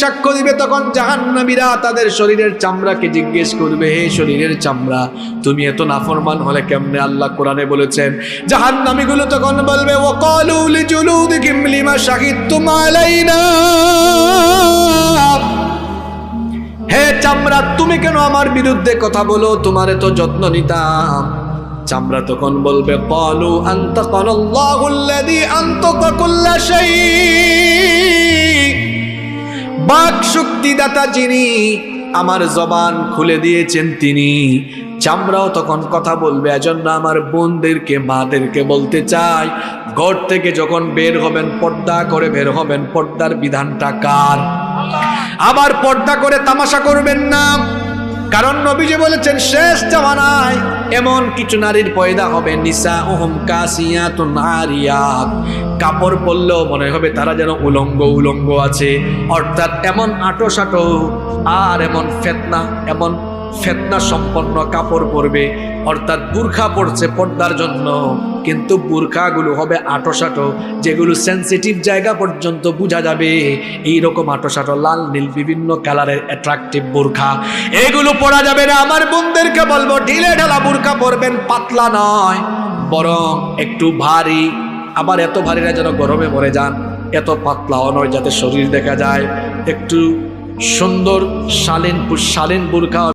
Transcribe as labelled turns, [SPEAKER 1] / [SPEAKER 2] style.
[SPEAKER 1] সাক্ষ্য দিবে, তখন জাহান্নামীরা তাদের শরীরের চামড়াকে জিজ্ঞেস করবে, হে শরীরের চামড়া, তুমি এত নাফরমান হলে কেমনে? আল্লাহ কোরআনে বলেছেন, জাহান্নামীগুলো তখন বলবে, ওয়াকালু লিজুলুদিহিম লিমা শাহিদতুম আলাইনা, হে চামড়া, তুমি কেন আমার বিরুদ্ধে কথা বলো? তোমারে তো যত্ন নিতাম। চামড়া তখন বলবে, ক্বালু আনতাকানাল্লাহুল্লাযী আনতাকা কুল্লা শাই, বাক শক্তিদাতা যিনি, আমার জবান খুলে দিয়েছেন তিনি। চামড়াও তখন কথা বলবে। এজন্য আমার বোনদেরকে, মাদেরকে বলতে চাই, ঘর থেকে যখন বের হবেন পর্দা করে বের হবেন। পর্দার বিধানটা কার? আবার পর্দা করে তামাশা করবেন না, কারণ নবীজি বলেছেন শেষ জামানায় এমন কিছু নারীর পয়দা হবে, নিসাউহুম কাসিয়াতুন আরিয়াত, কাপড় পরলেও মনে হবে তারা যেন উলঙ্গ উলঙ্গ আছে, অর্থাৎ এমন আঁটো-সাঁটো আর এমন ফেতনা সম্পন্ন কাপড় পরবে, অর্থাৎ বুরখা পরছে পর্দার জন্য, কিন্তু বুরখাগুলো হবে আঁটো-সাঁটো, যেগুলো সেন্সিটিভ জায়গা পর্যন্ত বোঝা যাবে। এইরকম আঁটো-সাঁটো লাল নীল বিভিন্ন কালারের অ্যাট্রাকটিভ বুরখা, এগুলো পরা যাবে না। আমার বোনদেরকে বলবো, ঢিলে ঢালা বুরখা পরবেন, পাতলা নয়, বরং একটু ভারী। আবার এত ভারী না যেন গরমে মরে যান, এত পাতলাও নয় যাতে শরীর দেখা যায়, একটু সুন্দর শালীন বুরখা।